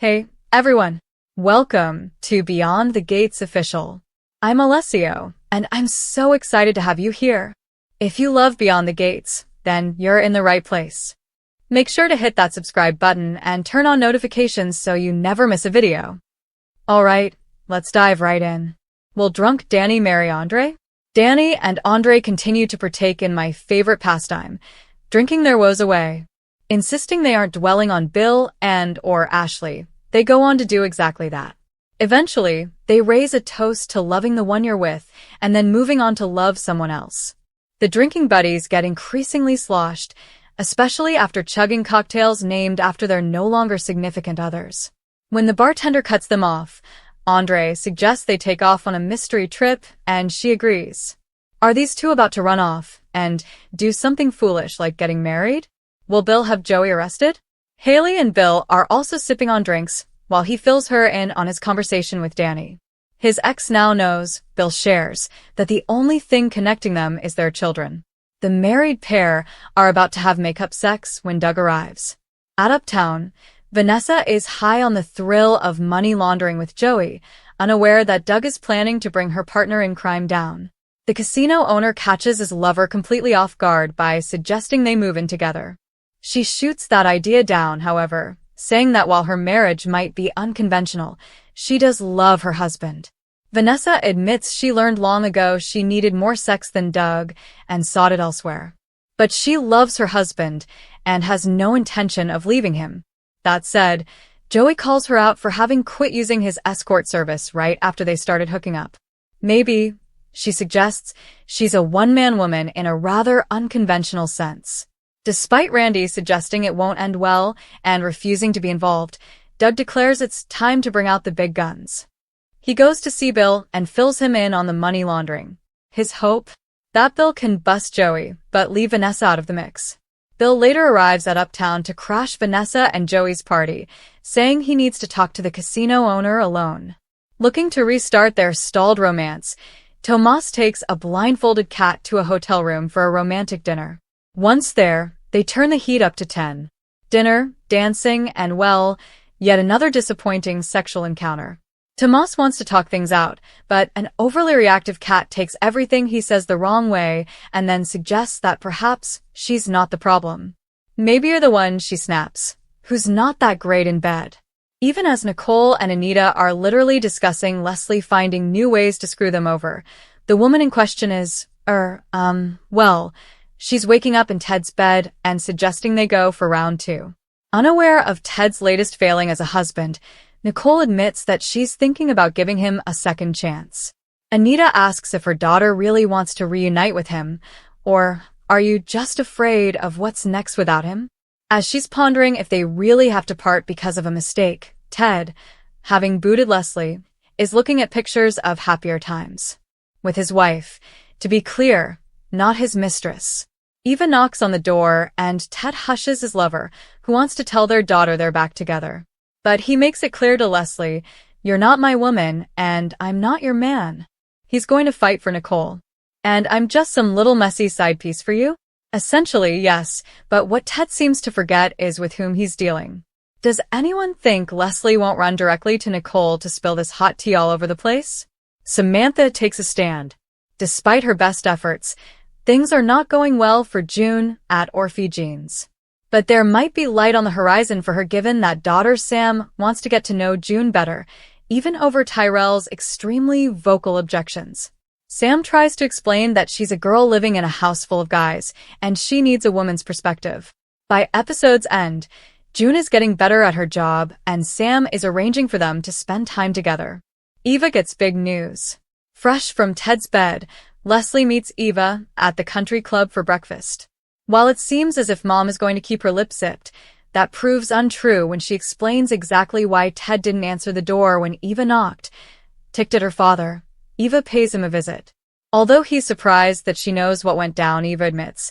Hey, everyone. Welcome to Beyond the Gates Official. I'm Alessio, and I'm so excited to have you here. If you love Beyond the Gates, then you're in the right place. Make sure to hit that subscribe button and turn on notifications so you never miss a video. Alright, let's dive right in. Will drunk Dani marry Andre? Dani and Andre continue to partake in my favorite pastime, drinking their woes away. Insisting they aren't dwelling on Bill or Ashley, they go on to do exactly that. Eventually, they raise a toast to loving the one you're with and then moving on to love someone else. The drinking buddies get increasingly sloshed, especially after chugging cocktails named after their no longer significant others. When the bartender cuts them off, Andre suggests they take off on a mystery trip, and she agrees. Are these two about to run off and do something foolish like getting married? Will Bill have Joey arrested? Hayley and Bill are also sipping on drinks while he fills her in on his conversation with Dani. His ex now knows, Bill shares, that the only thing connecting them is their children. The married pair are about to have makeup sex when Doug arrives. At Uptown, Vanessa is high on the thrill of money laundering with Joey, unaware that Doug is planning to bring her partner in crime down. The casino owner catches his lover completely off guard by suggesting they move in together. She shoots that idea down, however, saying that while her marriage might be unconventional, she does love her husband. Vanessa admits she learned long ago she needed more sex than Doug and sought it elsewhere. But she loves her husband and has no intention of leaving him. That said, Joey calls her out for having quit using his escort service right after they started hooking up. Maybe, she suggests, she's a one-man woman in a rather unconventional sense. Despite Randy suggesting it won't end well and refusing to be involved, Doug declares it's time to bring out the big guns. He goes to see Bill and fills him in on the money laundering. His hope? That Bill can bust Joey, but leave Vanessa out of the mix. Bill later arrives at Uptown to crash Vanessa and Joey's party, saying he needs to talk to the casino owner alone. Looking to restart their stalled romance, Tomás takes a blindfolded cat to a hotel room for a romantic dinner. Once there, they turn the heat up to 10. Dinner, dancing, and yet another disappointing sexual encounter. Tomás wants to talk things out, but an overly reactive cat takes everything he says the wrong way and then suggests that perhaps she's not the problem. Maybe you're the one, she snaps, who's not that great in bed. Even as Nicole and Anita are literally discussing Leslie finding new ways to screw them over, the woman in question is, she's waking up in Ted's bed and suggesting they go for round 2. Unaware of Ted's latest failing as a husband, Nicole admits that she's thinking about giving him a second chance. Anita asks if her daughter really wants to reunite with him, or are you just afraid of what's next without him? As she's pondering if they really have to part because of a mistake, Ted, having booted Leslie, is looking at pictures of happier times. With his wife, to be clear, not his mistress. Eva knocks on the door and Ted hushes his lover, who wants to tell their daughter they're back together. But he makes it clear to Leslie, you're not my woman and I'm not your man. He's going to fight for Nicole. And I'm just some little messy side piece for you? Essentially, yes, but what Ted seems to forget is with whom he's dealing. Does anyone think Leslie won't run directly to Nicole to spill this hot tea all over the place? Samantha takes a stand. Despite her best efforts, things are not going well for June at Orphe Jeans. But there might be light on the horizon for her given that daughter Sam wants to get to know June better, even over Tyrell's extremely vocal objections. Sam tries to explain that she's a girl living in a house full of guys, and she needs a woman's perspective. By episode's end, June is getting better at her job, and Sam is arranging for them to spend time together. Eva gets big news. Fresh from Ted's bed, Leslie meets Eva at the country club for breakfast. While it seems as if Mom is going to keep her lips zipped, that proves untrue when she explains exactly why Ted didn't answer the door when Eva knocked. Ticked at her father, Eva pays him a visit. Although he's surprised that she knows what went down, Eva admits,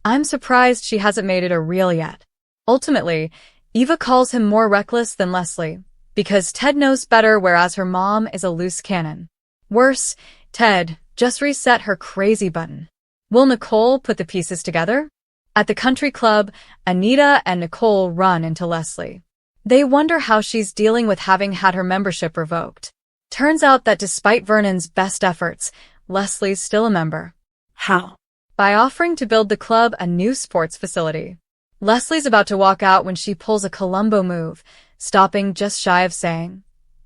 I'm surprised she hasn't made it a reel yet. Ultimately, Eva calls him more reckless than Leslie, because Ted knows better whereas her mom is a loose cannon. Worse, Ted just reset her crazy button. Will Nicole put the pieces together? At the country club, Anita and Nicole run into Leslie. They wonder how she's dealing with having had her membership revoked. Turns out that despite Vernon's best efforts, Leslie's still a member. How? By offering to build the club a new sports facility. Leslie's about to walk out when she pulls a Columbo move, stopping just shy of saying,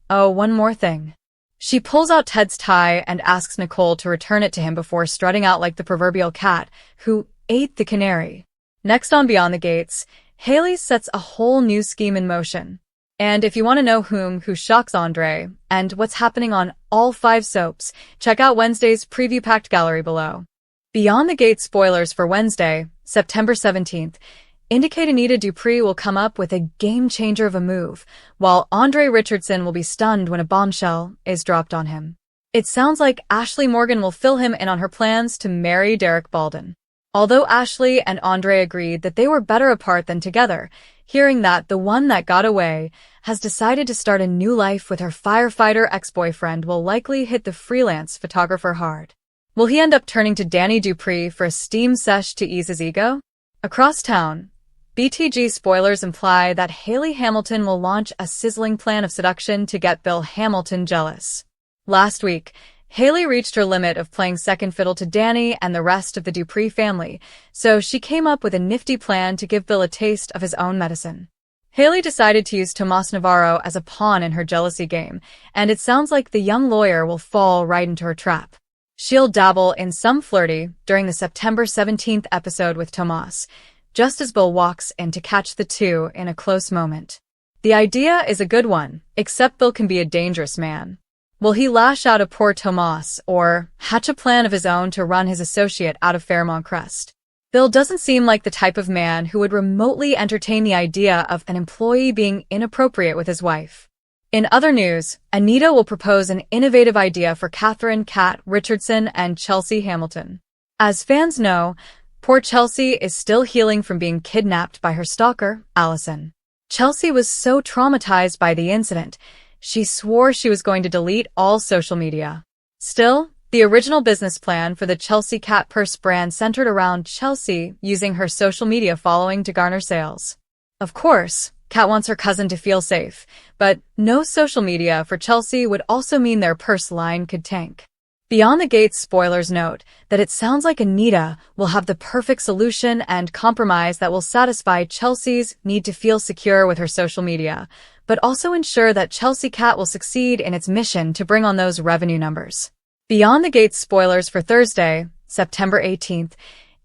"Oh, one more thing." She pulls out Ted's tie and asks Nicole to return it to him before strutting out like the proverbial cat who ate the canary. Next on Beyond the Gates, Hayley sets a whole new scheme in motion. And if you want to know who shocks Andre and what's happening on all 5 soaps, check out Wednesday's preview-packed gallery below. Beyond the Gates spoilers for Wednesday, September 17th, indicate Anita Dupree will come up with a game-changer of a move, while Andre Richardson will be stunned when a bombshell is dropped on him. It sounds like Ashley Morgan will fill him in on her plans to marry Derek Baldwin. Although Ashley and Andre agreed that they were better apart than together, hearing that the one that got away has decided to start a new life with her firefighter ex-boyfriend will likely hit the freelance photographer hard. Will he end up turning to Dani Dupree for a steam sesh to ease his ego? Across town, BTG spoilers imply that Hayley Hamilton will launch a sizzling plan of seduction to get Bill Hamilton jealous. Last week, Hayley reached her limit of playing second fiddle to Dani and the rest of the Dupree family, so she came up with a nifty plan to give Bill a taste of his own medicine. Hayley decided to use Tomás Navarro as a pawn in her jealousy game, and it sounds like the young lawyer will fall right into her trap. She'll dabble in some flirty during the September 17th episode with Tomás, just as Bill walks in to catch the two in a close moment. The idea is a good one, except Bill can be a dangerous man. Will he lash out at poor Tomás or hatch a plan of his own to run his associate out of Fairmont Crest? Bill doesn't seem like the type of man who would remotely entertain the idea of an employee being inappropriate with his wife. In other news, Anita will propose an innovative idea for Catherine Kat Richardson and Chelsea Hamilton. As fans know, poor Chelsea is still healing from being kidnapped by her stalker, Allison. Chelsea was so traumatized by the incident, she swore she was going to delete all social media. Still, the original business plan for the Chelsea Cat Purse brand centered around Chelsea using her social media following to garner sales. Of course, Kat wants her cousin to feel safe, but no social media for Chelsea would also mean their purse line could tank. Beyond the Gates spoilers note that it sounds like Anita will have the perfect solution and compromise that will satisfy Chelsea's need to feel secure with her social media, but also ensure that Chelsea Cat will succeed in its mission to bring on those revenue numbers. Beyond the Gates spoilers for Thursday, September 18th,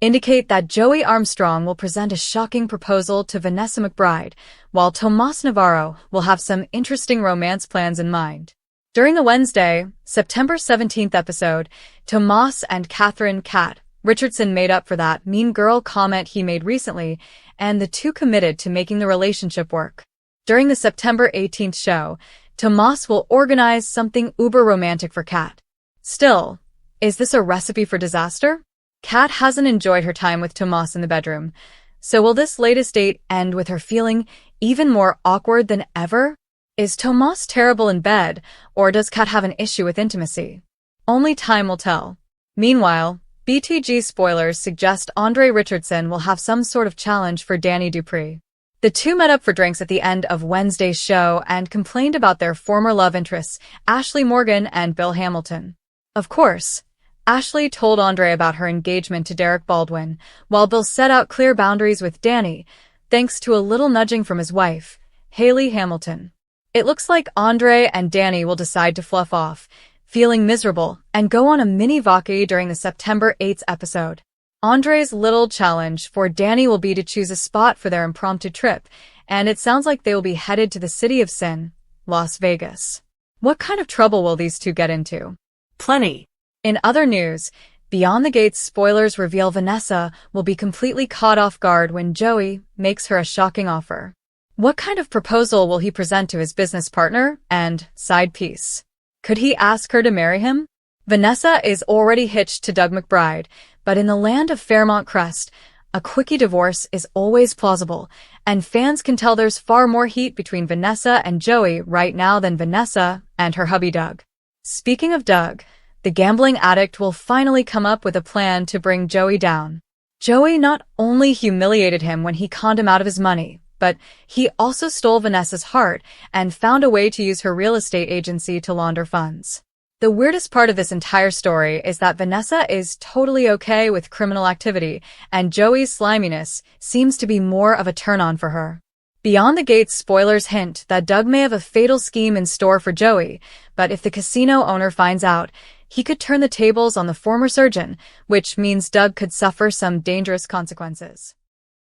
indicate that Joey Armstrong will present a shocking proposal to Vanessa McBride, while Tomás Navarro will have some interesting romance plans in mind. During the Wednesday, September 17th episode, Tomás and Catherine Kat Richardson made up for that mean girl comment he made recently, and the two committed to making the relationship work. During the September 18th show, Tomás will organize something uber-romantic for Kat. Still, is this a recipe for disaster? Kat hasn't enjoyed her time with Tomás in the bedroom, so will this latest date end with her feeling even more awkward than ever? Is Tomás terrible in bed, or does Kat have an issue with intimacy? Only time will tell. Meanwhile, BTG spoilers suggest Andre Richardson will have some sort of challenge for Dani Dupree. The two met up for drinks at the end of Wednesday's show and complained about their former love interests, Ashley Morgan and Bill Hamilton. Of course, Ashley told Andre about her engagement to Derek Baldwin, while Bill set out clear boundaries with Dani, thanks to a little nudging from his wife, Hayley Hamilton. It looks like Andre and Dani will decide to fluff off, feeling miserable, and go on a mini-vacay during the September 8th episode. Andre's little challenge for Dani will be to choose a spot for their impromptu trip, and it sounds like they will be headed to the City of Sin, Las Vegas. What kind of trouble will these two get into? Plenty. In other news, Beyond the Gates spoilers reveal Vanessa will be completely caught off guard when Joey makes her a shocking offer. What kind of proposal will he present to his business partner and side piece? Could he ask her to marry him? Vanessa is already hitched to Doug McBride, but in the land of Fairmont Crest, a quickie divorce is always plausible, and fans can tell there's far more heat between Vanessa and Joey right now than Vanessa and her hubby Doug. Speaking of Doug, the gambling addict will finally come up with a plan to bring Joey down. Joey not only humiliated him when he conned him out of his money, but he also stole Vanessa's heart and found a way to use her real estate agency to launder funds. The weirdest part of this entire story is that Vanessa is totally okay with criminal activity, and Joey's sliminess seems to be more of a turn-on for her. Beyond the Gates spoilers hint that Doug may have a fatal scheme in store for Joey, but if the casino owner finds out, he could turn the tables on the former surgeon, which means Doug could suffer some dangerous consequences.